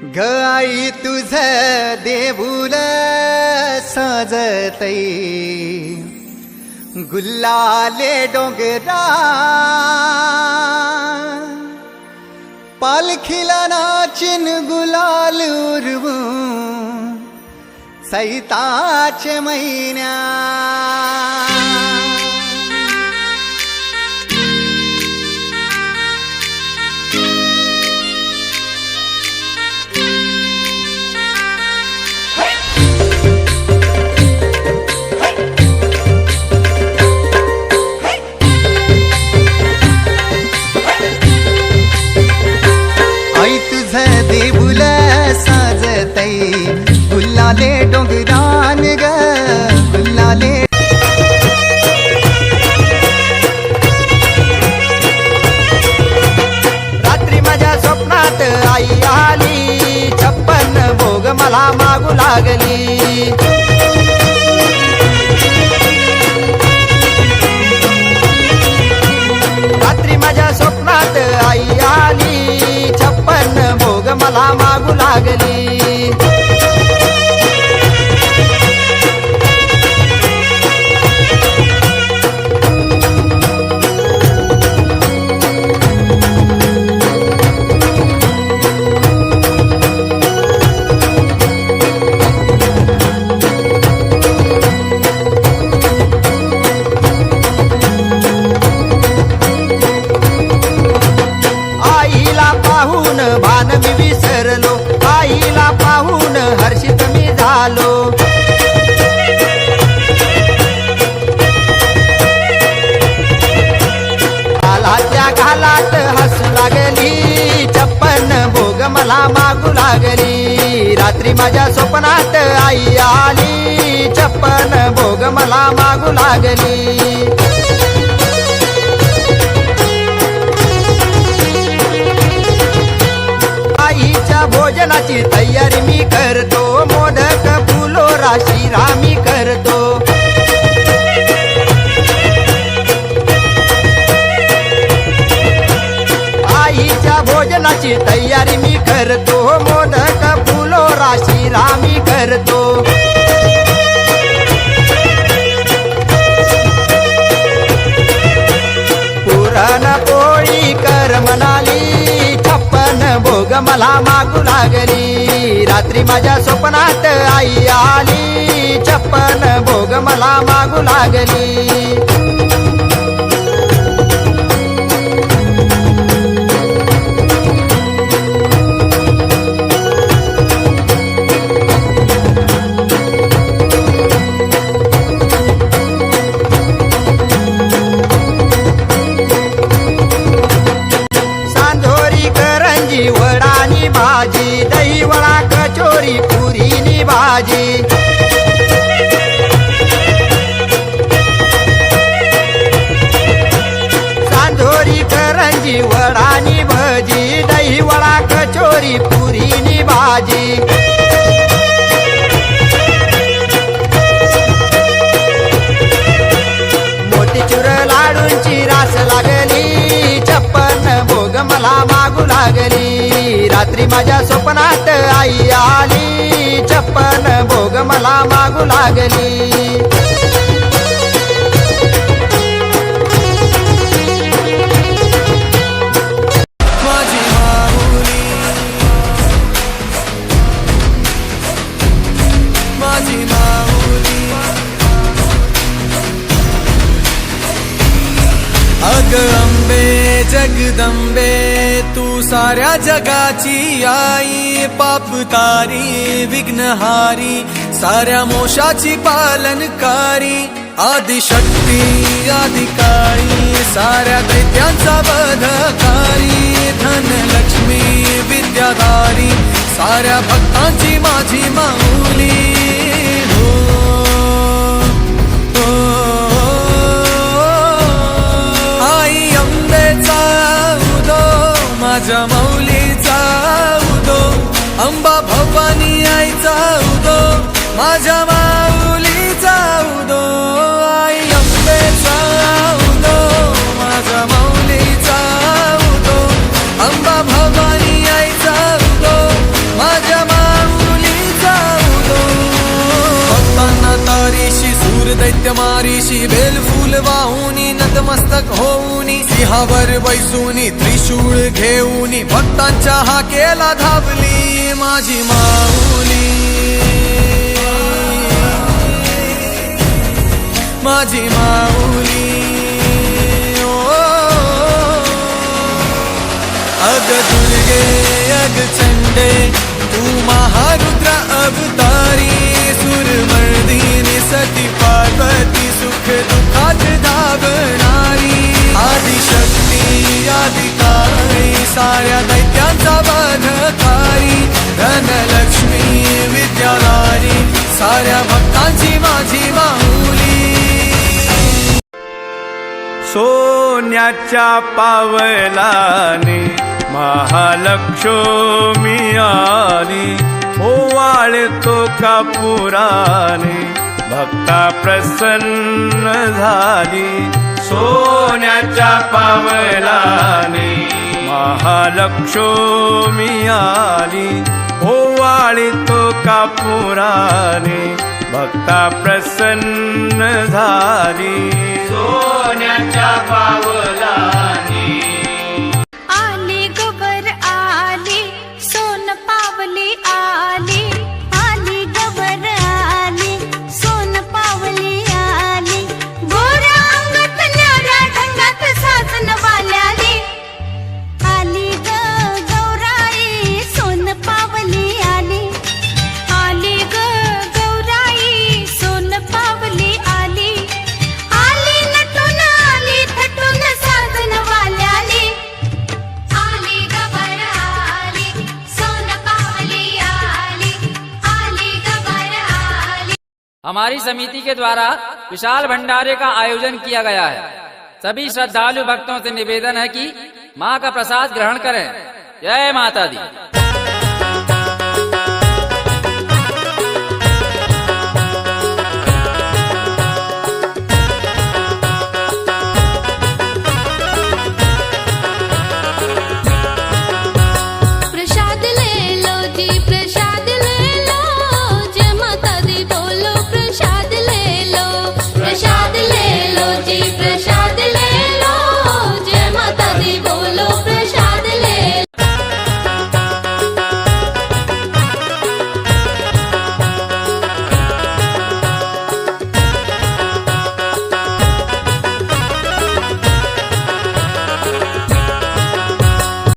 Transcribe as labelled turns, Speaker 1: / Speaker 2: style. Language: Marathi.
Speaker 1: ग आई तुझ देऊळ सजतई गुल्लाले डोंगरा पालखीला नाचिन गुलाल उरवू सैताचे महिन्या आई तुझ देऊळ साजतई गुल्लाले डोंगरान ग गुल्लाले
Speaker 2: रात्री माझ्या स्वप्नात आई आली 56 भोग मला मागू लागली। रात्री माझ्या स्वप्नात आई आली 56 भोग मला मागू लागली। भान मी विसरलो आईला पाहून हर्षित मी झालो। आलाच्या घालात हसू लागली 56 भोग मला मागू लागली। रात्री माझ्या स्वप्नात आई आली 56 भोग मला मागू लागली। आईच्या भोजनाची तयारी मी करतो मोदक फुलोरा शिरा मी करतो। आईच्या भोजनाची तयारी मी करतो मोदक फुलोरा शिरा मी करतो। पुरण पोळी कर म्हणाली 56 भोग मला मागू लागली। रात्री माझ्या स्वप्नात आई आली 56 भोग मला मागू लागली। वडानी भाजी दही वडा कचोरी पुरीनी भाजी। सांधोरी करंजी वडानी भजी दही वडा कचोरी पुरीनी भाजी। मोतीचूर लाडूंची रास लागली 56 भोग मला मागू लागली। रात्री माझ्या स्वप्नात आई आली 56 भोग मला मागू लागली।
Speaker 3: माझी माऊली माझी माऊली अग अंबे जगदंबे तू साऱ्या जगाची आई पापतारी विघ्नहारी साऱ्या मोशाची पालनकारी आदिशक्ती आदिकाळी साऱ्या दैत्यांचा वधकारी धनलक्ष्मी विद्याधारी साऱ्या भक्तांची माझी माऊली। आई अंबेचा उदो माझ्या माऊलीचा उदो अंबा भवानी आईचा उदो माझ्या माऊलीचा उदो। आई अंबेचा उदो माझ्या माऊलीचा उदो अंबा भवानी आईचा उदो माझ्या दैत्य मारीशी बेलफूल वाहुनी नतमस्तक होऊनी सिंहावर बैसूनी त्रिशूळ घेऊनी भक्तांच्या हाकेला धावली माझी माऊली माझी माऊली अग दुर्गे अग चंडे तू महारुद्र अवतारी सुरमर्दिनी सती पार्वती सुख दुःखात धावणारी आदिशक्ती आदिकाळी साऱ्या दैत्यांचा वधकारी धनलक्ष्मी विद्याधारी साऱ्या भक्तांची माझी माऊली
Speaker 4: सोन्याच्या पावलाने महालक्ष्मी आली ओवाळतो कापुराने भक्ता प्रसन्न झाली सोन्याच्या पावलाने महालक्ष्मी आली ओवाळतो कापुराने भक्ता प्रसन्न झाली सोन्याच्या पावलाने
Speaker 5: आली गवर आली सोन पावली आली आली गवर आली सोन पावली आली गोऱ्या अंगात न्याऱ्या ढंगात साजन वाल्याली आली ग गौराई सोन पावली आली आली ग गौराई सोन पावली आली आली नटून आली थटून साजन वाल्याली आली गबर आली सोन पावली आली आली गबर आली।
Speaker 6: हमारी समिति के द्वारा विशाल भंडारे का आयोजन किया गया है। सभी श्रद्धालु भक्तों से निवेदन है कि मां का प्रसाद ग्रहण करें। जय माता दी।